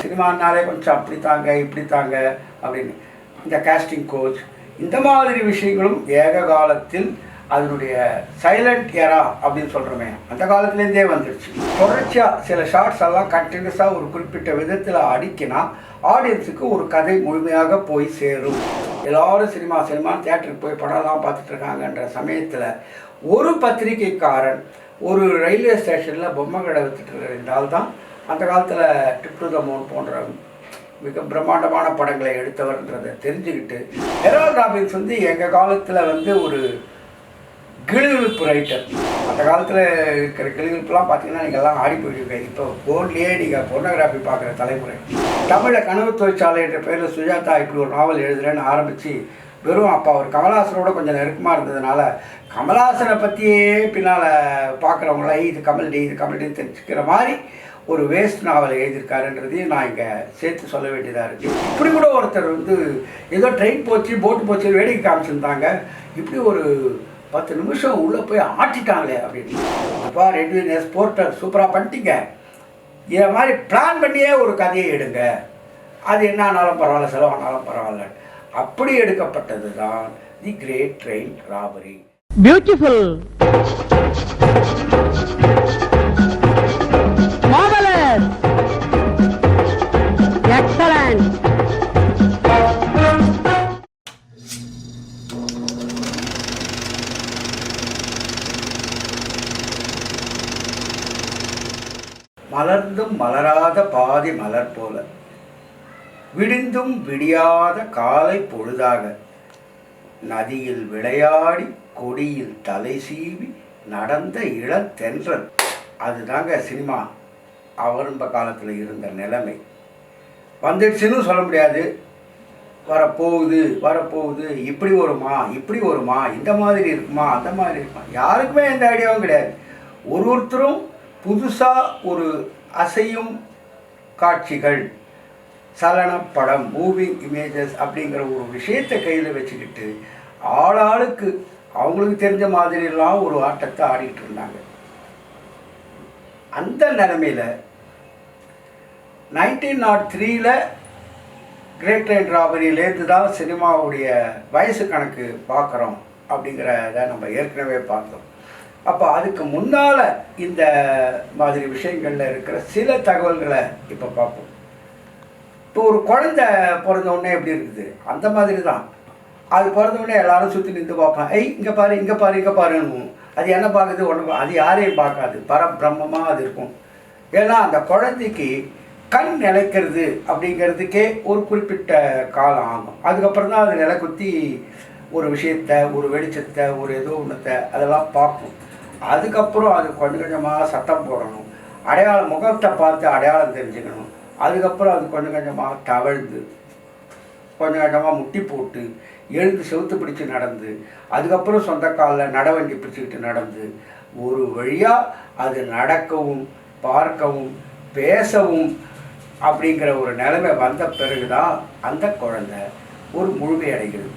சினிமானாலே கொஞ்சம் அப்படி தாங்க இப்படி தாங்க அப்படின்னு இந்த காஸ்டிங் கோச் இந்த மாதிரி விஷயங்களும் ஏக காலத்தில் அதனுடைய சைலண்ட் எரா அப்படின்னு சொல்கிறோமே அந்த காலத்துலேருந்தே வந்துடுச்சு. தொடர்ச்சியாக சில ஷார்ட்ஸ் எல்லாம் கண்டினியூஸாக ஒரு குறிப்பிட்ட விதத்தில் அடிக்கினா ஆடியன்ஸுக்கு ஒரு கதை முழுமையாக போய் சேரும். எல்லோரும் சினிமா தியேட்டருக்கு போய் படம்லாம் பார்த்துட்டு இருக்காங்கன்ற சமயத்தில் ஒரு பத்திரிகைக்காரன் ஒரு ரயில்வே ஸ்டேஷனில் பொம்மை கடை வித்துட்டு இருந்தால் தான் அந்த காலத்தில் ட்ரிப் டு த மூன் போன்ற மிக பிரம்மாண்டமான படங்களை எடுத்தவர்ன்றதை தெரிஞ்சுக்கிட்டு ஹெரால்ட் ராபின்ஸ் எங்கள் காலத்தில் ஒரு கிளிகிழிப்பு ரைட்டர். அந்த காலத்தில் இருக்கிற கிளிகிழிப்புலாம் பார்த்தீங்கன்னா நீங்கள் எல்லாம் ஆடி போயிட்டு இப்போ போன்லேயே நீங்கள் பொர்னோகிராஃபி பார்க்குற தலைமுறை. தமிழில் கனவு தொழிற்சாலை என்ற பேரில் சுஜாதா இப்படி ஒரு நாவல் எழுதுறேன்னு ஆரம்பித்து வெறும் அப்போ அவர் கமல்ஹாசனோட கொஞ்சம் நெருக்கமாக இருந்ததுனால கமல்ஹாசனை பற்றியே பின்னால் பார்க்குறவங்கள இது கமல்டின்னு தெரிஞ்சுக்கிற மாதிரி ஒரு வேஸ்ட் நாவலை எழுதியிருக்காருன்றதையும் நான் இங்கே சேர்த்து சொல்ல வேண்டியதாக இருக்குது. இப்படி கூட ஒருத்தர் ஏதோ ட்ரெயின் போச்சு போட்டு போச்சு வேடிக்கை காமிச்சிருந்தாங்க, இப்படி ஒரு 10 நிமிஷம் உள்ளே போய் ஆட்டிட்டாங்களே அப்படின்னு. அப்பா ரெட்வின் ஸ்போர்ட்டர் சூப்பராக பண்ணிட்டீங்க, இதை மாதிரி பிளான் பண்ணியே ஒரு கதையை எடுங்க, அது என்ன ஆனாலும் பரவாயில்ல செலவானாலும் பரவாயில்ல, அப்படி எடுக்கப்பட்டது தான் the great train robbery. Beautiful, marvellous, excellent. மலர்ந்தும் மலராத பாதி மலர் போல, விடிந்தும் விடியாத காலை பொழுதாக, நதியில் விளையாடி கொடியில் தலை சீவி நடந்த இளத்தென்றல். அதுதாங்க சினிமா ஆரம்ப காலத்தில் இருந்த நிலைமை. வந்துடுச்சுன்னு சொல்ல முடியாது, வரப்போகுது, இப்படி வருமா, இந்த மாதிரி இருக்குமா, அந்த மாதிரி இருக்குமா, யாருக்குமே எந்த ஐடியாவும் கிடையாது. ஒருத்தரும் புதுசாக ஒரு அசையும் காட்சிகள், சலனப்படம், மூவிங் இமேஜஸ் அப்படிங்கிற ஒரு விஷயத்தை கையில் வச்சுக்கிட்டு ஆளாளுக்கு அவங்களுக்கு தெரிஞ்ச மாதிரிலாம் ஒரு ஆட்டத்தை ஆடிக்கிட்டு இருந்தாங்க. அந்த நிலைமையில் 1903 கிரேட் ட்ரெயின் ராபரியிலேருந்து தான் சினிமாவுடைய வயசு கணக்கு பார்க்குறோம் அப்படிங்கிறத நம்ம ஏற்கனவே பார்த்தோம். அப்போ அதுக்கு முன்னால் இந்த மாதிரி விஷயங்களில் இருக்கிற சில தகவல்களை இப்போ பார்ப்போம். இப்போ ஒரு குழந்தை பிறந்தவுடனே எப்படி இருக்குது அந்த மாதிரி தான். அது பிறந்தவுடனே எல்லாரும் சுற்றி நின்று பார்ப்பேன், இங்கே பாருன்னு. அது என்ன பார்க்குது, ஒன்று, அது யாரையும் பார்க்காது, பரபிரம்மமாக அது இருக்கும். ஏன்னா அந்த குழந்தைக்கு கண் நிலைக்கிறது அப்படிங்கிறதுக்கே ஒரு குறிப்பிட்ட காலம் ஆகும். அதுக்கப்புறம் தான் அது நிலை குத்தி ஒரு விஷயத்தை, ஒரு வெளிச்சத்தை, ஒரு ஏதோ ஒன்றத்தை அதெல்லாம் பார்க்கும். அதுக்கப்புறம் அது கொஞ்சம் கொஞ்சமாக சத்தம் போடணும், முகத்தை பார்த்து அடையாளம் தெரிஞ்சுக்கணும். அதுக்கப்புறம் அது கொஞ்சம் கொஞ்சமாக தவழ்ந்து கொஞ்சம் கொஞ்சமாக முட்டி போட்டு எழுந்து செவுத்து பிடிச்சி நடந்து, அதுக்கப்புறம் சொந்த காலில் நடவண்டி பிடிச்சிக்கிட்டு நடந்து ஒரு வழியாக அது நடக்கவும் பார்க்கவும் பேசவும் அப்படிங்கிற ஒரு நிலைமை வந்த பிறகு தான் அந்த குழந்தை ஒரு முழுமை அடைகிறது.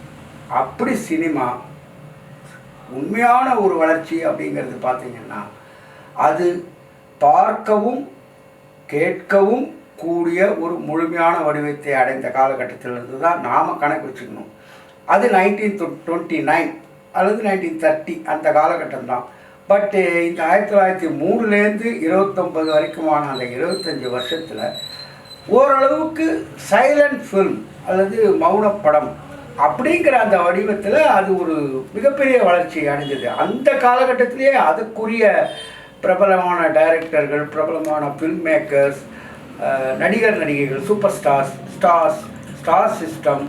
அப்படி சினிமா உண்மையான ஒரு வளர்ச்சி அப்படிங்கிறது பார்த்திங்கன்னா அது பார்க்கவும் கேட்கவும் கூடிய ஒரு முழுமையான வடிவத்தை அடைந்த காலகட்டத்திலிருந்து தான் நாம் கணக்கு வச்சுக்கணும். அது 1929 அல்லது 1930 அந்த காலகட்டம் தான். பட்டு இந்த 1903லேருந்து 29 வரைக்குமான அந்த 25 வருஷத்தில் ஓரளவுக்கு சைலண்ட் ஃபில்ம் அல்லது மௌனப்படம் அப்படிங்கிற அந்த வடிவத்தில் அது ஒரு மிகப்பெரிய வளர்ச்சி அடைஞ்சது. அந்த காலகட்டத்திலேயே அதுக்குரிய பிரபலமான டைரக்டர்கள், பிரபலமான ஃபில்ம் மேக்கர்ஸ், நடிகர் நடிகைகள், சூப்பர் ஸ்டார் சிஸ்டம்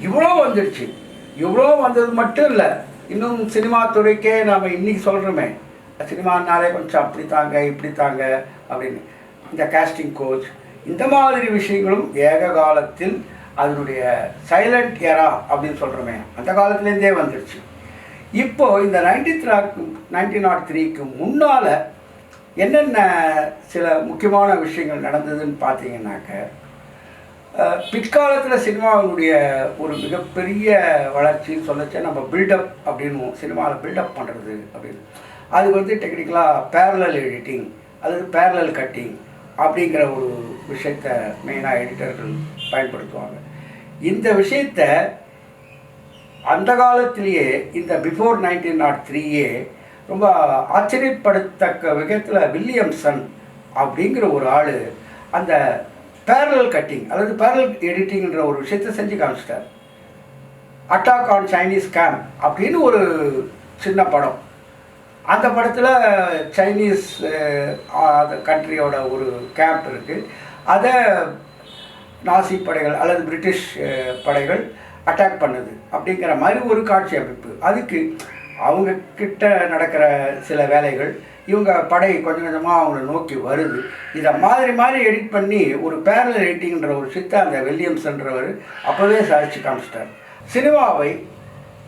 இவ்வளோ வந்துடுச்சு. இவ்வளோ வந்தது மட்டும் இல்லை, இன்னும் சினிமா துறைக்கே நாம் இன்றைக்கி சொல்கிறோமே, சினிமானாலே கொஞ்சம் அப்படி தாங்க இப்படி தாங்க அப்படின்னு இந்த காஸ்டிங் கோச் இந்த மாதிரி விஷயங்களும் ஏக காலத்தில் அதனுடைய சைலண்ட் எரா அப்படின்னு சொல்கிறோமே அந்த காலத்துலேருந்தே வந்துடுச்சு. இப்போது இந்த 1903க்கு முன்னால் என்னென்ன சில முக்கியமான விஷயங்கள் நடந்ததுன்னு பார்த்தீங்கன்னாக்க, பிற்காலத்தில் சினிமாவினுடைய ஒரு மிகப்பெரிய வளர்ச்சின்னு சொல்லச்சே நம்ம பில்டப் அப்படின்னு சினிமாவில் பில்டப் பண்ணுறது அப்படின்னு, அது டெக்னிக்கலாக பேரலல் எடிட்டிங் அல்லது பேரலல் கட்டிங் அப்படிங்கிற ஒரு விஷயத்தை மெயினாக எடிட்டர்கள் பயன்படுத்துவாங்க. இந்த விஷயத்தை அந்த காலத்திலேயே இந்த பிஃபோர் 1903 ரொம்ப ஆச்சரியப்படுத்தக்க விதத்தில் வில்லியம்சன் அப்படிங்கிற ஒரு ஆள் அந்த பேரலல் கட்டிங் அல்லது பேரலல் எடிட்டிங்கிற ஒரு விஷயத்தை செஞ்சு காமிச்சிட்டார். அட்டாக் ஆன் சைனீஸ் கேம்ப் அப்படின்னு ஒரு சின்ன படம். அந்த படத்தில் சைனீஸ் அந்த கண்ட்ரியோட ஒரு கேம்ப் இருக்குது. அதை நாசி படைகள் அல்லது பிரிட்டிஷ் படைகள் அட்டாக் பண்ணுது அப்படிங்கிற மாதிரி ஒரு காட்சி அமைப்பு. அதுக்கு அவங்க கிட்ட நடக்கிற சில வேலைகள், இவங்க படை கொஞ்சம் கொஞ்சமாக அவங்கள நோக்கி வருது. இதை மாதிரி மாதிரி எடிட் பண்ணி ஒரு பேரலல் எடிட்டிங்கிற ஒரு சித்தை அந்த வில்லியம்ஸ்ன்றவர் அப்போவே சாதிச்சு காமிச்சிட்டார். சினிமாவை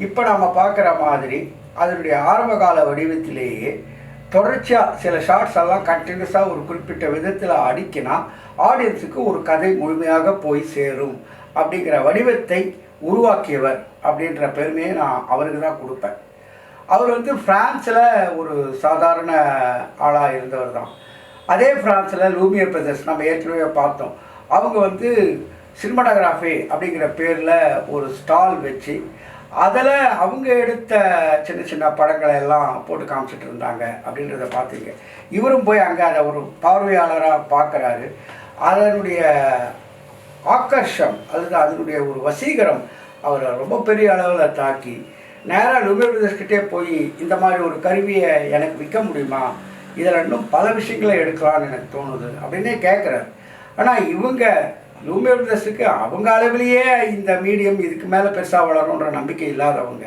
இப்போ நாம் பார்க்குற மாதிரி அதனுடைய ஆரம்பகால வடிவத்திலேயே தொடர்ச்சியாக சில ஷார்ட்ஸ் எல்லாம் கண்டினியூஸாக ஒரு குறிப்பிட்ட விதத்தில் அடிக்கினா ஆடியன்ஸுக்கு ஒரு கதை முழுமையாக போய் சேரும் அப்படிங்கிற வடிவத்தை உருவாக்கியவர் அப்படின்ற பெருமையை நான் அவருக்கு தான் கொடுப்பேன். அவர் வந்து ஃப்ரான்ஸில் ஒரு சாதாரண ஆளாக இருந்தவர் தான். அதே ஃப்ரான்ஸில் லூமியர் பிரதர்ஸ் நம்ம ஏற்கனவே பார்த்தோம். அவங்க வந்து சினிமாட்டோகிராஃபி அப்படிங்கிற பேரில் ஒரு ஸ்டால் வச்சு அதில் அவங்க எடுத்த சின்ன சின்ன படங்களை எல்லாம் போட்டு காமிச்சிட்டு இருந்தாங்க அப்படின்றத பார்த்துங்க. இவரும் போய் அங்கே அதை ஒரு பார்வையாளராக பார்க்குறாரு. அதனுடைய ஆக்கர்ஷம் அல்லது அதனுடைய ஒரு வசீகரம் அவரை ரொம்ப பெரிய அளவில் தாக்கி நேராக லூமியர் பிரதர்ஸ்கிட்டே போய் இந்த மாதிரி ஒரு கருவியை எனக்கு விற்க முடியுமா, இதில் இன்னும் பல விஷயங்களை எடுக்கலான்னு எனக்கு தோணுது அப்படின்னே கேட்குறாரு. ஆனால் இவங்க லூமியர் பிரதர்ஸுக்கு அவங்க அளவிலேயே இந்த மீடியம் இதுக்கு மேலே பெருசாக வளரும்ன்ற நம்பிக்கை இல்லாதவங்க,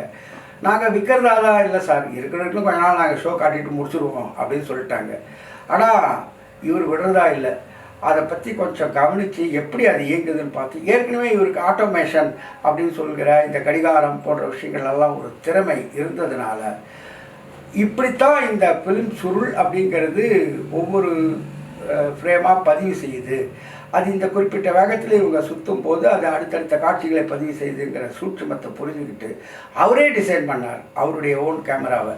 நாங்கள் விற்கிறதா தான் இல்லை சார், இருக்கிறதுக்கும் கொஞ்ச நாள் நாங்கள் ஷோ காட்டிட்டு முடிச்சுடுவோம் அப்படின்னு சொல்லிட்டாங்க. ஆனால் இவர் விடுறதா இல்லை. அதை பற்றி கொஞ்சம் கவனித்து எப்படி அது இயங்குதுன்னு பார்த்து, ஏற்கனவே இவருக்கு ஆட்டோமேஷன் அப்படின்னு சொல்கிற இந்த கடிகாரம் போன்ற விஷயங்கள் எல்லாம் ஒரு திறமை இருந்ததுனால இப்படித்தான் இந்த ஃபிலிம் சுருள் அப்படிங்கிறது ஒவ்வொரு ஃப்ரேமாக பதிவு செய்யுது. அது இந்த குறிப்பிட்ட வேகத்தில் இவங்க சுற்றும் போது அது அடுத்தடுத்த காட்சிகளை பதிவு செய்யுதுங்கிற சூட்சுமத்தை புரிஞ்சுக்கிட்டு அவரே டிசைன் பண்ணார். அவருடைய ஓன் கேமராவை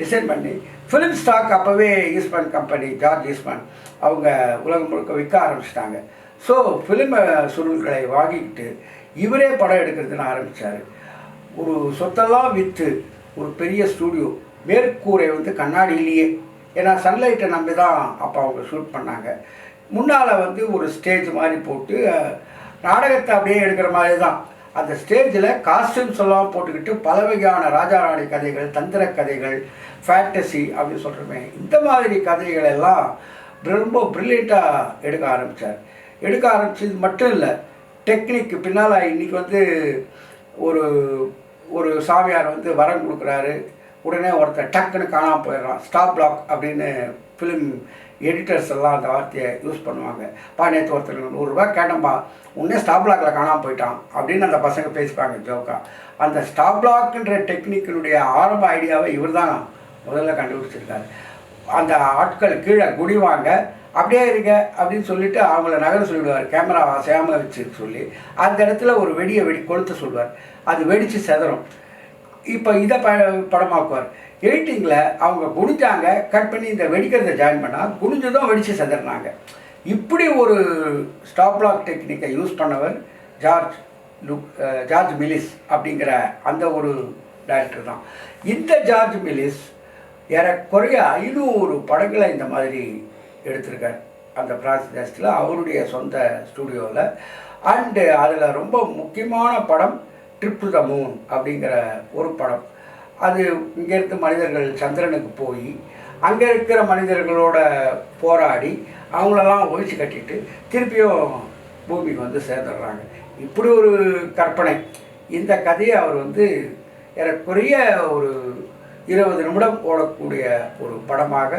டிசைன் பண்ணி ஃபிலிம் ஸ்டாக் அப்போவே ஈஸ்ட்மன் கம்பெனி, ஜார்ஜ் ஈஸ்ட்மன் அவங்க உலகம் முழுக்க விற்க ஆரம்பிச்சிட்டாங்க. ஸோ ஃபிலிம் சுருள்களை வாங்கிக்கிட்டு இவரே படம் எடுக்கிறதுன்னு ஆரம்பித்தார். ஒரு சொத்தெல்லாம் விற்று ஒரு பெரிய ஸ்டூடியோ, மேற்கூரை வந்து கண்ணாடியிலேயே, ஏன்னா சன்லைட்டை நம்பி தான் அப்போ அவங்க ஷூட் பண்ணாங்க. முன்னால் வந்து ஒரு ஸ்டேஜ் மாதிரி போட்டு நாடகத்தை அப்படியே எடுக்கிற மாதிரி தான். அந்த ஸ்டேஜில் காஸ்டியூம்ஸ் எல்லாம் போட்டுக்கிட்டு பல வகையான ராஜாராணி கதைகள், தந்திர கதைகள், ஃபேண்டசி அப்படின்னு சொல்கிறோமே, இந்த மாதிரி கதைகள் எல்லாம் ரொம்ப ப்ரில்லியண்ட்டாக எடுக்க ஆரம்பித்தார். எடுக்க ஆரம்பிச்சது மட்டும் இல்லை, டெக்னிக்கு பின்னால் இன்றைக்கி வந்து ஒரு ஒரு சாமியார் வந்து வரம் கொடுக்குறாரு, உடனே ஒருத்தர் டக்குன்னு காணாமல் போயிடுறான். ஸ்டாப் பிளாக் அப்படின்னு ஃபிலிம் எடிட்டர்ஸ் எல்லாம் அந்த வார்த்தையை யூஸ் பண்ணுவாங்க. நேற்று ஒருத்தர் 100 ரூபா கேட்டோம்பா, உடனே ஸ்டாப் பிளாக்கில் காணாமல் போயிட்டான் அப்படின்னு அந்த பசங்க பேசிப்பாங்க ஜோக்கா. அந்த ஸ்டாப் பிளாக்ன்ற டெக்னிக்கினுடைய ஆரம்ப ஐடியாவை இவர் தான் முதல்ல கண்டுபிடிச்சிருக்காரு. அந்த ஆட்கள் கீழே குடிவாங்க, அப்படியே இருக்க அப்படின்னு சொல்லிவிட்டு அவங்கள நகர சொல்லிவிடுவார், கேமரா அசையாமல் வச்சு சொல்லி அந்த இடத்துல ஒரு வெடி கொளுத்த சொல்லுவார். அது வெடித்து செதறும். இப்போ இதை படமாக்குவார். எடிட்டிங்கில் அவங்க குனிஞ்சாங்க, கட் பண்ணி இந்த வெடிக்கிறத ஜாயின் பண்ணால் குனிஞ்சதும் வெடித்து செதறினாங்க. இப்படி ஒரு ஸ்டாப் பிளாக் டெக்னிக்கை யூஸ் பண்ணவர் ஜார்ஜ் மில்லிஸ் அப்படிங்கிற அந்த ஒரு டைரக்டர் தான். இந்த ஜார்ஜ் மில்லிஸ் ஏறக்குறைய 500 படங்களை இந்த மாதிரி எடுத்திருக்கார் அந்த பிரான்ஸ் தேசத்தில், அவருடைய சொந்த ஸ்டூடியோவில். அண்டு அதில் ரொம்ப முக்கியமான படம் ட்ரிப் டு த மூன் அப்படிங்கிற ஒரு படம். அது இங்கேருந்து மனிதர்கள் சந்திரனுக்கு போய் அங்கே இருக்கிற மனிதர்களோட போராடி அவங்களெல்லாம் ஒழிச்சு கட்டிட்டு திருப்பியும் பூமிக்கு வந்து சேர்ந்துடுறாங்க. இப்படி ஒரு கற்பனை. இந்த கதையை அவர் வந்து ஏறக்குறைய ஒரு 20 நிமிடம் ஓடக்கூடிய ஒரு படமாக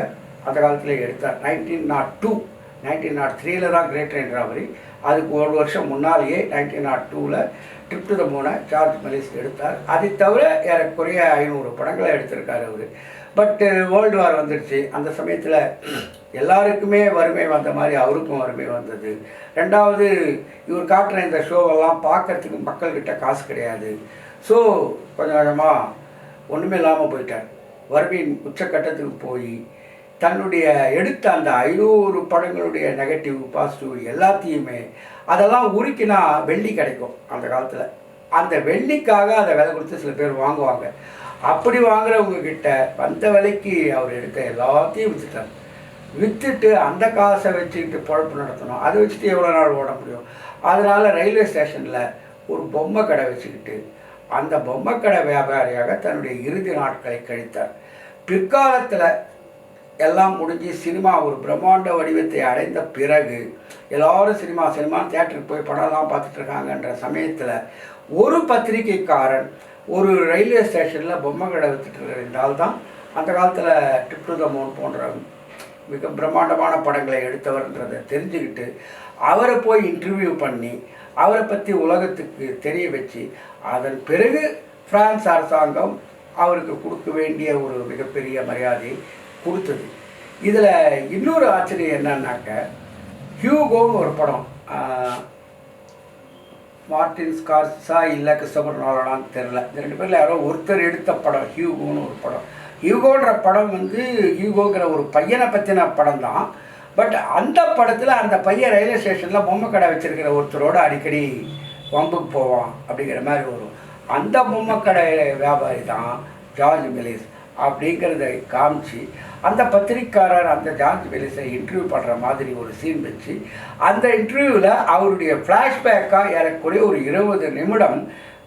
அந்த காலத்தில் எடுத்தார். 1903 தான் கிரேட் ட்ரெயின் ராபரி. அதுக்கு ஒரு வருஷம் முன்னாலேயே 1902 ட்ரிப் டு த மூனை ஜார்ஜ் மில்லிஸ் எடுத்தார். அதை தவிர ஏறக்குறைய 500 படங்களை எடுத்திருக்காரு அவர். பட்டு வேர்ல்டு வார் வந்துடுச்சு. அந்த சமயத்தில் எல்லாருக்குமே வறுமை வந்த மாதிரி அவருக்கும் வறுமை வந்தது. ரெண்டாவது, இவர் காட்டுற இந்த ஷோவெல்லாம் பார்க்குறதுக்கு மக்கள்கிட்ட காசு கிடையாது. ஸோ கொஞ்சம் கொஞ்சமாக ஒன்றுமே இல்லாமல் போயிட்டார். வறுமையின் உச்சக்கட்டத்துக்கு போய் தன்னுடைய எடுத்த அந்த 500 படங்களுடைய நெகட்டிவ் பாசிட்டிவ் எல்லாத்தையுமே அதெல்லாம் உருக்கினா வெள்ளி கிடைக்கும் அந்த காலத்தில். அந்த வெள்ளிக்காக அதை விலை கொடுத்து சில பேர் வாங்குவாங்க. அப்படி வாங்குறவங்க கிட்ட வந்த விலைக்கு அவர் எடுக்க எல்லாத்தையும் விற்றுட்டார். விற்றுட்டு அந்த காசை வச்சுக்கிட்டு பொழப்பு நடத்தணும். அதை வச்சுட்டு எவ்வளோ நாள் ஓட முடியும்? அதனால் ரயில்வே ஸ்டேஷனில் ஒரு பொம்மை கடை வச்சுக்கிட்டு அந்த பொம்மை கடை வியாபாரியாக தன்னுடைய இறுதி நாட்களை கழித்தார். பிற்காலத்தில் எல்லாம் முடிஞ்சு சினிமா ஒரு பிரம்மாண்ட வடிவத்தை அடைந்த பிறகு எல்லோரும் சினிமான்னு தியேட்டருக்கு போய் படம்லாம் பார்த்துட்டு இருக்காங்கன்ற சமயத்தில் ஒரு பத்திரிகைக்காரன் ஒரு ரயில்வே ஸ்டேஷனில் பொம்மை கடை வச்சுட்டு இருந்தால் தான் அந்த காலத்தில் ட்ரிப் டு த மூன் போன்ற மிக பிரம்மாண்டமான படங்களை எடுத்தவர்ன்றதை தெரிஞ்சுக்கிட்டு அவரை போய் இன்டர்வியூ பண்ணி அவரை பற்றி உலகத்துக்கு தெரிய வச்சு அதன் பிறகு பிரான்ஸ் அரசாங்கம் அவருக்கு கொடுக்க வேண்டிய ஒரு மிகப்பெரிய மரியாதை கொடுத்தது. இதில் இன்னொரு ஆச்சரியம் என்னன்னாக்க, ஹியூகோன்னு ஒரு படம், மார்டின் ஸ்கார்சா இல்லை கிறிஸ்டோபர் நோலனான்னு தெரில, இந்த 2 பேரில் யாரோ ஒருத்தர் எடுத்த படம் ஹியூகோன்னு ஒரு படம். ஹியூகோன்ற படம் ஹியூகோங்கிற ஒரு பையனை பற்றின படம் தான். பட் அந்த படத்தில் அந்த பையன் ரயில்வே ஸ்டேஷனில் பொம்மை கடை வச்சுருக்கிற ஒருத்தரோடு அடிக்கடி வம்புக்கு போவான் அப்படிங்கிற மாதிரி வரும். அந்த பொம்மை கடை வியாபாரி தான் ஜார்ஜ் மெலிஸ் அப்படிங்கிறத காமிச்சு அந்த பத்திரிக்காரர் அந்த ஜார்ஜ் மெலிஸை இன்டர்வியூ பண்ணுற மாதிரி ஒரு சீன் வச்சு அந்த இன்டர்வியூவில் அவருடைய ஃப்ளாஷ்பேக்காக ஏறக்குறைய ஒரு 20 நிமிடம்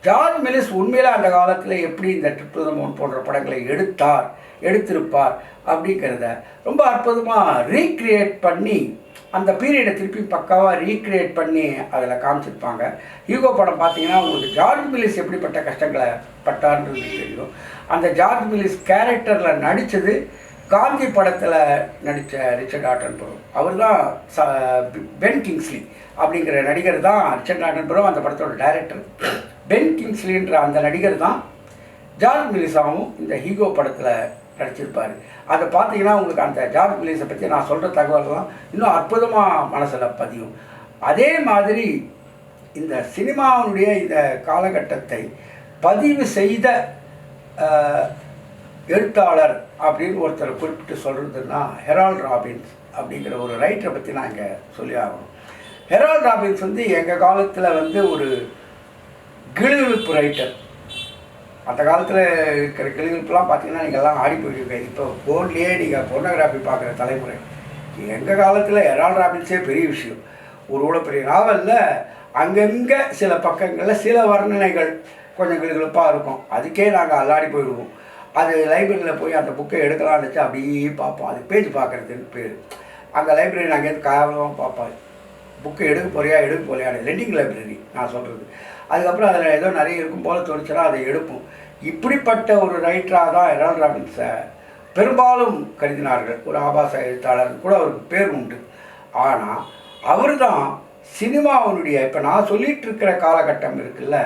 ஜார்ஜ் மெலிஸ் உண்மையில் அந்த காலத்தில் எப்படி இந்த ட்ரிப் டு த மூன் போன்ற படங்களை எடுத்திருப்பார் அப்படிங்கிறத ரொம்ப அற்புதமாக ரீக்ரியேட் பண்ணி அந்த பீரியடை திருப்பி பக்காவாக ரீக்ரியேட் பண்ணி அதில் காமிச்சிருப்பாங்க. ஹியூகோ படம் பார்த்தீங்கன்னா உங்களுக்கு ஜார்ஜ் மெலிஸ் எப்படிப்பட்ட கஷ்டங்களை பட்டார்ன்றது தெரியும். அந்த ஜார்ஜ் மெலிஸ் கேரக்டரில் நடித்தது காந்தி படத்தில் நடித்த ரிச்சர்ட் ஆட்டன்பரோ. அவர் தான் பென் கிங்ஸ்லி அப்படிங்கிற நடிகர் தான் ரிச்சர்ட் ஆட்டன்பரோ அந்த படத்தோட டைரக்டர். பென் கிங்ஸ்லின்ற அந்த நடிகர் தான் ஜார்ஜ் மெலிஸாவும் இந்த ஹியூகோ படத்தில் நடிச்சிருப்பார். அதை பார்த்தீங்கன்னா உங்களுக்கு அந்த ஜார்ஜ் மெலிஸை பற்றி நான் சொல்கிற தகவல்கள்லாம் இன்னும் அற்புதமாக மனசில் பதியும். அதே மாதிரி இந்த சினிமாவுடைய இந்த காலகட்டத்தை பதிவு செய்த எழுத்தாளர் அப்படின்னு ஒருத்தரை குறிப்பிட்டு சொல்கிறதுன்னா ஹெரால்ட் ராபின்ஸ் அப்படிங்கிற ஒரு ரைட்டரை பற்றி நான் இங்கே சொல்லி ஆகணும். ஹெரால்ட் ராபின்ஸ் எங்கள் காலத்தில் ஒரு கிளிவிப்பு ரைட்டர். அந்த காலத்தில் இருக்கிற கிளிவிப்புலாம் பார்த்தீங்கன்னா நீங்கள்லாம் ஆடி போயிருக்கீங்க. இப்போ ஃபோன்லேயே நீங்கள் போர்னோகிராஃபி பார்க்குற தலைமுறை. எங்கள் காலத்தில் ஹெரால்ட் ராபின்ஸே பெரிய விஷயம். ஒரு இவ்வளோ பெரிய நாவலில் அங்கங்கே சில பக்கங்களில் சில வர்ணனைகள் கொஞ்சம் கிளிப்பாக இருக்கும். அதுக்கே நாங்கள் அல்லாடி போயிடுவோம். அது லைப்ரரியில் போய் அந்த புக்கை எடுக்கலாம்னு வச்சு அப்படியே பார்ப்போம். அது பேஜ் பார்க்குறதுன்னு பேர். அந்த லைப்ரரி நாங்கள் எது காரணமாக பார்ப்போம். புக்கு எடுக்க போறியா லெண்டிங் லைப்ரரி நான் சொல்கிறது. அதுக்கப்புறம் அதில் ஏதோ நிறைய இருக்கும் போல் தோணுச்சுன்னா அதை எடுப்போம். இப்படிப்பட்ட ஒரு ரைட்டராக தான் ஹெரால்ட் ராபின்ஸை பெரும்பாலும் கருதினார்கள். ஒரு ஆபாச எழுத்தாளர் கூட அவருக்கு பேர் உண்டு. ஆனால் அவர் தான் சினிமாவுடைய இப்போ நான் சொல்லிகிட்டு இருக்கிற காலகட்டம் இருக்குல்ல,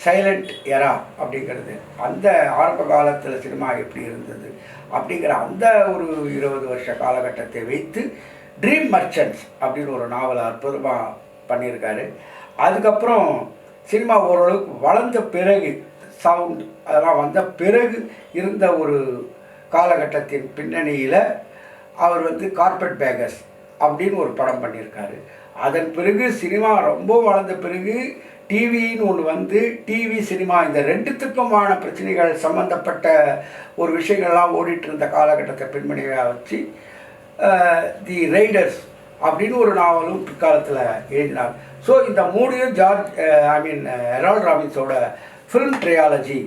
சைலண்ட் எரா அப்படிங்கிறது, அந்த ஆரம்ப காலத்தில் சினிமா எப்படி இருந்தது அப்படிங்கிற அந்த ஒரு 20 வருஷ காலகட்டத்தை வைத்து ட்ரீம் மர்ச்சன்ட்ஸ் அப்படின்னு ஒரு நாவலை அற்புதமாக பண்ணியிருக்காரு. அதுக்கப்புறம் சினிமா ஓரளவுக்கு வளர்ந்த பிறகு சவுண்ட் அதெல்லாம் வந்த பிறகு இருந்த ஒரு காலகட்டத்தின் பின்னணியில் அவர் கார்பெட் பேகர்ஸ் அப்படின்னு ஒரு படம் பண்ணியிருக்காரு. அதன் பிறகு சினிமா ரொம்ப வளர்ந்த பிறகு டிவின்னு ஒன்று டிவி சினிமா இந்த ரெண்டுத்துக்குமான பிரச்சனைகள் சம்மந்தப்பட்ட ஒரு விஷயங்கள்லாம் ஓடிட்டு இருந்த காலகட்டத்தை பின்பணியாக வச்சு தி ரைடர்ஸ் அப்படின்னு ஒரு நாவலும் பிற்காலத்தில் எழுதினார். ஸோ இந்த மூணையும் ஹெரால்ட் ராபின்ஸோட ஃபிலிம் ட்ரையாலஜி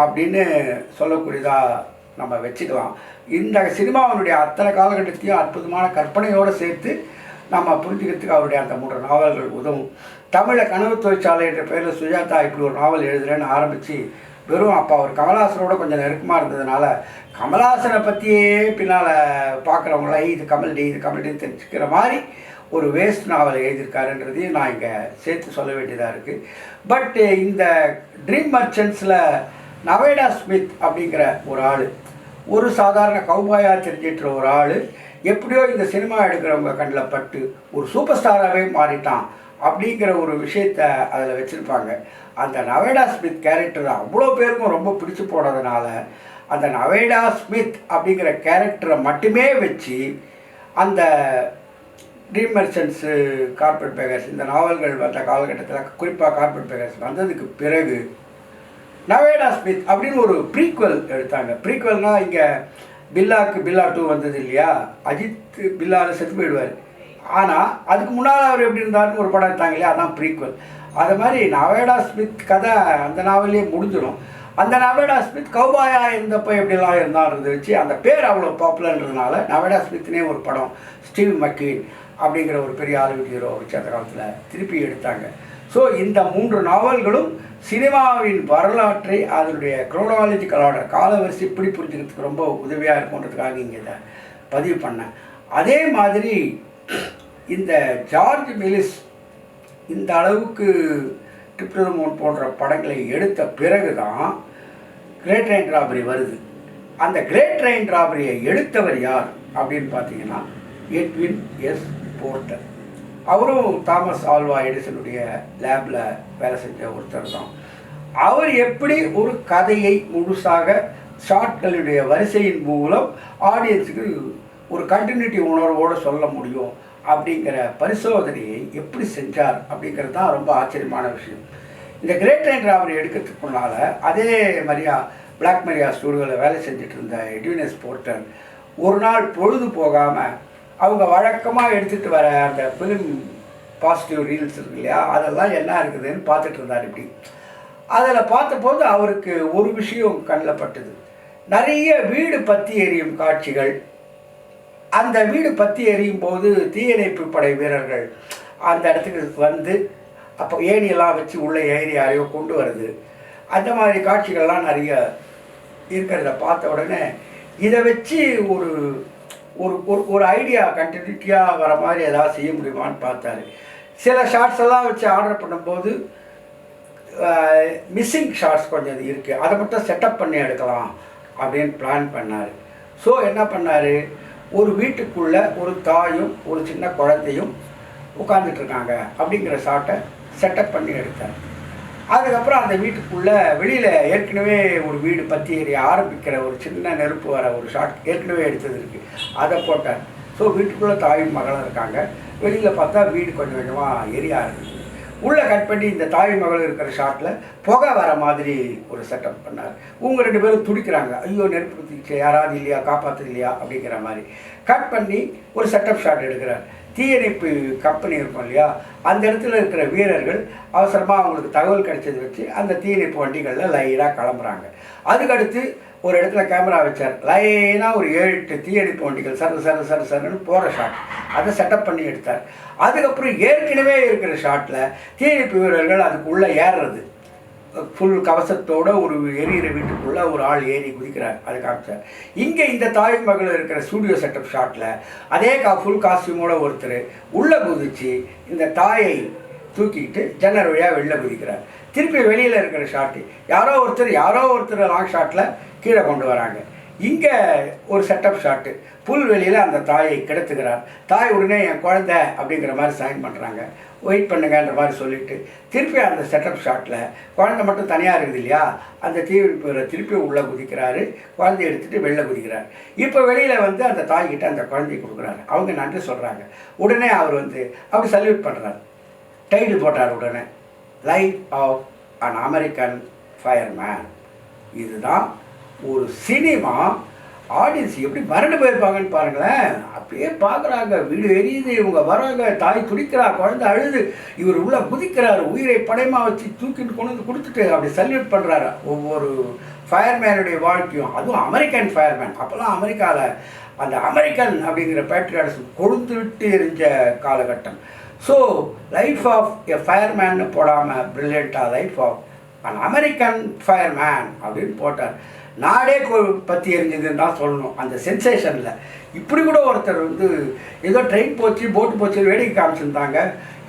அப்படின்னு சொல்லக்கூடியதாக நம்ம வச்சுக்கலாம். இந்த சினிமாவினுடைய அத்தனை காலகட்டத்தையும் அற்புதமான கற்பனையோடு சேர்த்து நம்ம புரிஞ்சுக்கிறதுக்கு அவருடைய அந்த 3 நாவல்கள் உதவும். தமிழில் கனவு தொழிற்சாலை என்ற பேரில் சுஜாதா இப்படி ஒரு நாவல் எழுதுறேன்னு ஆரம்பித்து வெறும் அப்போ அவர் கமல்ஹாசனோட கொஞ்சம் நெருக்கமாக இருந்ததுனால கமல்ஹாசனை பற்றியே பின்னால் பார்க்குறவங்களாம் இது கமல்டின்னு தெரிஞ்சுக்கிற மாதிரி ஒரு வேஸ்ட் நாவலை எழுதியிருக்காருன்றதையும் நான் இங்கே சேர்த்து சொல்ல வேண்டியதாக இருக்குது. பட் இந்த ட்ரீம் மர்ச்சன்ட்ஸில் நவேடா ஸ்மித் அப்படிங்கிற ஒரு ஆள், ஒரு சாதாரண கௌபாயாக தெரிஞ்சிட்டு ஒரு ஆள் எப்படியோ இந்த சினிமா எடுக்கிறவங்க கண்ணில் பட்டு ஒரு சூப்பர் ஸ்டாராகவே மாறிட்டான் அப்படிங்கிற ஒரு விஷயத்தை அதில் வச்சுருப்பாங்க. அந்த நவேடா ஸ்மித் கேரக்டர் அவ்வளோ பேருக்கும் ரொம்ப பிடிச்சி போனதுனால அந்த நவேடா ஸ்மித் அப்படிங்கிற கேரக்டரை மட்டுமே வச்சு அந்த ட்ரீம் மெர்ச்சன்ட்ஸு, கார்பெட் பேக்கர்ஸ் இந்த நாவல்கள் வந்த காலகட்டத்தில், குறிப்பாக கார்பெட் பேக்கர்ஸ் வந்ததுக்கு பிறகு நவேடா ஸ்மித் அப்படின்னு ஒரு ப்ரீக்வல் எடுத்தாங்க. ப்ரீக்வல்னால் இங்கே பில்லாக்கு பில்லா 2 வந்தது இல்லையா, அஜித் பில்லாவில் செத்து போயிடுவார். ஆனால் அதுக்கு முன்னால் அவர் எப்படி இருந்தாருன்னு ஒரு படம் எடுத்தாங்க இல்லையா, அதான் ப்ரீக்வல். அது மாதிரி நவேடா ஸ்மித் கதை அந்த நாவல்லே முடிஞ்சிடும். அந்த நவேடா ஸ்மித் கௌபாயா இருந்தப்போ எப்படிலாம் இருந்தான்றதை வச்சு அந்த பேர் அவ்வளோ பாப்புலர்ன்றதுனால நவேடா ஸ்மித்னே ஒரு படம் ஸ்டீவ் மக்கீன் அப்படிங்கிற ஒரு பெரிய ஹாலிவுட் ஹீரோ வச்சு அந்த காலத்தில் திருப்பி எடுத்தாங்க. ஸோ இந்த 3 நாவல்களும் சினிமாவின் வரலாற்றை அதனுடைய குரோனாலஜிக்கல் ஆர்டர் காலவரிசை இப்படி புரிஞ்சுக்கிறதுக்கு ரொம்ப உதவியாக இருக்குன்றதுக்காக இங்கே இதை பதிவு பண்ணேன். அதே மாதிரி இந்த ஜார்ஜ் மெலிஸ் இந்த அளவுக்கு ட்ரிப் டு தி மூன் போன்ற படங்களை எடுத்த பிறகு தான் கிரேட் ட்ரெயின் ராபரி வருது. அந்த கிரேட் ட்ரெயின் ராபரியை எடுத்தவர் யார் அப்படின்னு பார்த்தீங்கன்னா எட்வின் எஸ் போர்ட்டர். அவரும் தாமஸ் ஆல்வா எடிசனுடைய லேபில் வேலை செஞ்ச ஒருத்தர் தான். அவர் எப்படி ஒரு கதையை முழுசாக ஷார்ட்களுடைய வரிசையின் மூலம் ஆடியன்ஸுக்கு ஒரு கண்டினியூட்டி உணர்வோடு சொல்ல முடியும் அப்படிங்கிற பரிசோதனையை எப்படி செஞ்சார் அப்படிங்கிறது தான் ரொம்ப ஆச்சரியமான விஷயம். இந்த கிரேட் ட்ரெயின் ராபரி எடுக்கிறதுக்கு முன்னால் அதே மரியா பிளாக் மரியா ஸ்டூடியோவில் வேலை செஞ்சுட்டு இருந்த எட்வின் எஸ் போர்ட்டர் ஒரு நாள் பொழுது போகாமல் அவங்க வழக்கமாக எடுத்துகிட்டு வர அந்த ஃபிலிம் பாசிட்டிவ் ரீல்ஸ் இருக்கு இல்லையா, அதெல்லாம் என்ன இருக்குதுன்னு பார்த்துட்டு இருந்தார். இப்படி அதில் பார்த்தபோது அவருக்கு ஒரு விஷயம் கண்ணில் பட்டுது. நிறைய வீடு பற்றி எரியும் காட்சிகள். அந்த வீடு பற்றி எரியும் போது தீயணைப்பு படை வீரர்கள் அந்த இடத்துக்கு வந்து அப்போ ஏணியெல்லாம் வச்சு உள்ளே ஏறி யாரையோ கொண்டு வருது. அந்த மாதிரி காட்சிகள்லாம் நிறைய இருக்கிறத பார்த்த உடனே இதை வச்சு ஒரு ஒரு ஒரு ஐடியா கண்டினியூட்டியாக வர மாதிரி ஏதாவது செய்ய முடியுமான்னு பார்த்தாரு. சில ஷார்ட்ஸ் எல்லாம் வச்சு ஆர்டர் பண்ணும்போது மிஸ்ஸிங் ஷார்ட்ஸ் கொஞ்சம் இருக்குது, அதை மட்டும் செட்டப் பண்ணி எடுக்கலாம் அப்படின்னு பிளான் பண்ணார். ஸோ என்ன பண்ணார், ஒரு வீட்டுக்குள்ளே ஒரு தாயும் ஒரு சின்ன குழந்தையும் உட்காந்துட்ருக்காங்க அப்படிங்கிற ஷார்ட்டை செட்டப் பண்ணி எடுத்தார். அதுக்கப்புறம் அந்த வீட்டுக்குள்ளே வெளியில் ஏற்கனவே ஒரு வீடு பற்றி எரிய ஆரம்பிக்கிற ஒரு சின்ன நெருப்பு வர ஒரு ஷாட் ஏற்கனவே எடுத்தது இருக்குது, அதை போட்டார். ஸோ வீட்டுக்குள்ளே தாயும் மகளும் இருக்காங்க. வெளியில் பார்த்தா வீடு கொஞ்சம் கொஞ்சமாக எரிய ஆரம்பிக்குது. உள்ளே கட் பண்ணி இந்த தாய் மகள் இருக்கிற ஷாட்டில் புகை வர மாதிரி ஒரு செட்டப் பண்ணார். இவங்க 2 பேரும் துடிக்கிறாங்க, ஐயோ நெருப்பு பற்றிச்சு, யாராவது இல்லையா, காப்பாற்று இல்லையா அப்படிங்கிற மாதிரி கட் பண்ணி ஒரு செட்டப் ஷாட் எடுக்கிறார். தீயணைப்பு கம்பெனி இருக்கும் இல்லையா, அந்த இடத்துல இருக்கிற வீரர்கள் அவசரமாக அவங்களுக்கு தகவல் கிடைச்சது வச்சு அந்த தீயணைப்பு வண்டிகளில் லைனாக கிளம்புறாங்க. அதுக்கடுத்து ஒரு இடத்துல கேமரா வச்சார். லைனாக ஒரு 7-8 தீயணைப்பு வண்டிகள் சருன்னு போகிற ஷாட், அதை செட்டப் பண்ணி எடுத்தார். அதுக்கப்புறம் ஏற்கனவே இருக்கிற ஷாட்டில் தீயணைப்பு வீரர்கள் அதுக்குள்ளே ஏறுறது, ஃபுல் கவசத்தோடு ஒரு எரியிற வீட்டுக்குள்ளே ஒரு ஆள் ஏறி குதிக்கிறார், அது காமிச்சார். இங்கே இந்த தாய் மகள் இருக்கிற ஸ்டூடியோ செட்டப் ஷாட்டில் அதே ஃபுல் காஸ்டியூமோட ஒருத்தர் உள்ளே குதித்து இந்த தாயை தூக்கிட்டு ஜன்னல் வழியாக வெளில குதிக்கிறார். திருப்பி வெளியில் இருக்கிற ஷாட்டு யாரோ ஒருத்தர் லாங் ஷாட்டில் கீழே கொண்டு வராங்க. இங்கே ஒரு செட்டப் ஷாட்டு புல்வெளியில் அந்த தாயை கிடத்துக்கிறார். தாய் உடனே என் குழந்தை அப்படிங்கிற மாதிரி சைன் பண்ணுறாங்க, வெயிட் பண்ணுங்கன்ற மாதிரி சொல்லிவிட்டு திருப்பி அந்த செட்டப் ஷாட்டில் குழந்தை மட்டும் தனியாக இருக்குது இல்லையா, அந்த தீவிர திருப்பி உள்ளே குதிக்கிறாரு, குழந்தைய எடுத்துகிட்டு வெளில குதிக்கிறார். இப்போ வெளியில் வந்து அந்த தாய்கிட்ட அந்த குழந்தைய கொடுக்குறாரு, அவங்க நன்றி சொல்கிறாங்க. உடனே அவர் வந்து அப்படி சல்யூட் பண்ணுறாரு, டைட்டில் போட்டார் உடனே, life of an American fireman. இதுதான் ஒரு சினிமா. ஆடியன்ஸ் எப்படி மறந்து போயிருப்பாங்கன்னு பாருங்களேன். அப்படியே பார்க்குறாங்க, வீடு எரியுது, இவங்க வராங்க, தாய் துடிக்கிறா, குழந்தை அழுது, இவர் உள்ள குதிக்கிறாரு, உயிரை படைமா வச்சு தூக்கிட்டு கொண்டு வந்து கொடுத்துட்டு அப்படி சல்யூட் பண்ணுறாரு. ஒவ்வொரு ஃபயர்மேனுடைய வாழ்க்கையும், அதுவும் அமெரிக்கன் ஃபயர்மேன். அப்போல்லாம் அமெரிக்காவில் அந்த அமெரிக்கன் அப்படிங்கிற பேட்ரியாட்டிசம் கொழுந்து விட்டு எரிஞ்ச காலகட்டம். ஸோ லைஃப் ஆஃப் எ ஃபயர்மேன்னு போடாமல் பிரில்லியண்ட்டாக life of an American fireman அப்படின்னு போட்டார். நாடே பற்றி எரிஞ்சதுன்னு தான் சொல்லணும் அந்த சென்சேஷனில். இப்படி கூட ஒருத்தர் வந்து ஏதோ ட்ரெயின் போச்சு போட்டு போச்சு வேடிக்கை காமிச்சிருந்தாங்க,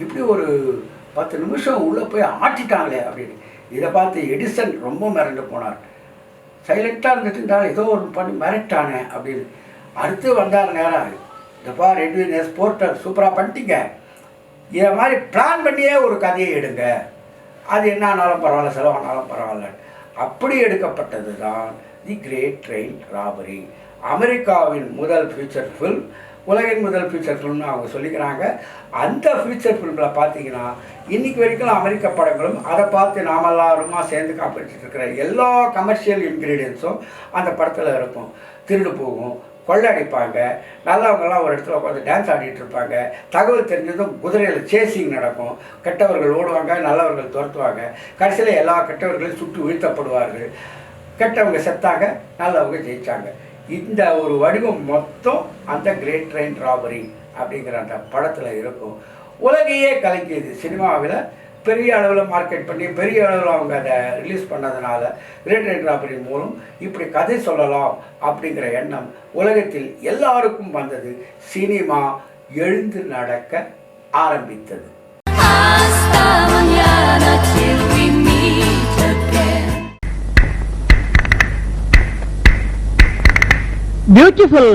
இப்படி ஒரு 10 நிமிஷம் உள்ளே போய் ஆட்டிட்டாங்களே அப்படின்னு. இதை பார்த்து எடிசன் ரொம்ப மிரண்டு போனார். சைலண்ட்டாக இருந்துட்டு இருந்தாலும் ஏதோ ஒரு பண்ணி மிரட்டானே அப்படின்னு. அடுத்து வந்தார் நேரம், இதப்பா எட்வின் எஸ் போர்ட்டர் சூப்பராக பண்ணிட்டீங்க, இதை மாதிரி பிளான் பண்ணியே ஒரு கதையை எடுங்க, அது என்ன ஆனாலும் பரவாயில்ல, செலவானாலும் பரவாயில்ல. அப்படி எடுக்கப்பட்டது தான் தி கிரேட் ட்ரெயின் ராபரி. அமெரிக்காவின் முதல் ஃபியூச்சர் ஃபில்ம், உலகின் முதல் ஃபியூச்சர் ஃபில்ம்னு அவங்க சொல்லிக்கிறாங்க. அந்த ஃபியூச்சர் ஃபில்மில் பார்த்தீங்கன்னா இன்றைக்கி வரைக்கும் அமெரிக்க படங்களும் அதை பார்த்து நாம் எல்லாருமா சேர்ந்து காப்பிட்டு இருக்கிற எல்லா கமர்ஷியல் இன்க்ரீடியன்ஸும் அந்த படத்தில் இருக்கும். திருடு போகும், கொள்ளடிப்பாங்க, நல்லவங்கெல்லாம் ஒரு இடத்துல உட்காந்து டான்ஸ் ஆடிட்டு இருப்பாங்க, தகவல் தெரிஞ்சதும் குதிரையில் சேசிங் நடக்கும், கெட்டவர்கள் ஓடுவாங்க, நல்லவர்கள் துரத்துவாங்க, கடைசியில் எல்லா கெட்டவர்களும் சுட்டு வீழ்த்தப்படுவார்கள், கெட்டவங்க செத்தாங்க, நல்லவங்க ஜெயித்தாங்க. இந்த ஒரு வடிவம் மொத்தம் அந்த கிரேட் ட்ரெயின் ராபரி அப்படிங்கிற அந்த படத்தில் இருக்கும். உலகையே கலக்கியது. சினிமாவில் பெரிய அளவில் மார்க்கெட் பண்ணி பெரிய அளவில் அவங்க அதை ரிலீஸ் பண்ணதுனால கிரேட் ட்ரெயின் ராபரி மூலம் இப்படி கதை சொல்லலாம் அப்படிங்கிற எண்ணம் உலகத்தில் எல்லாருக்கும் வந்தது. சினிமா எழுந்து நடக்க ஆரம்பித்தது. Beautiful.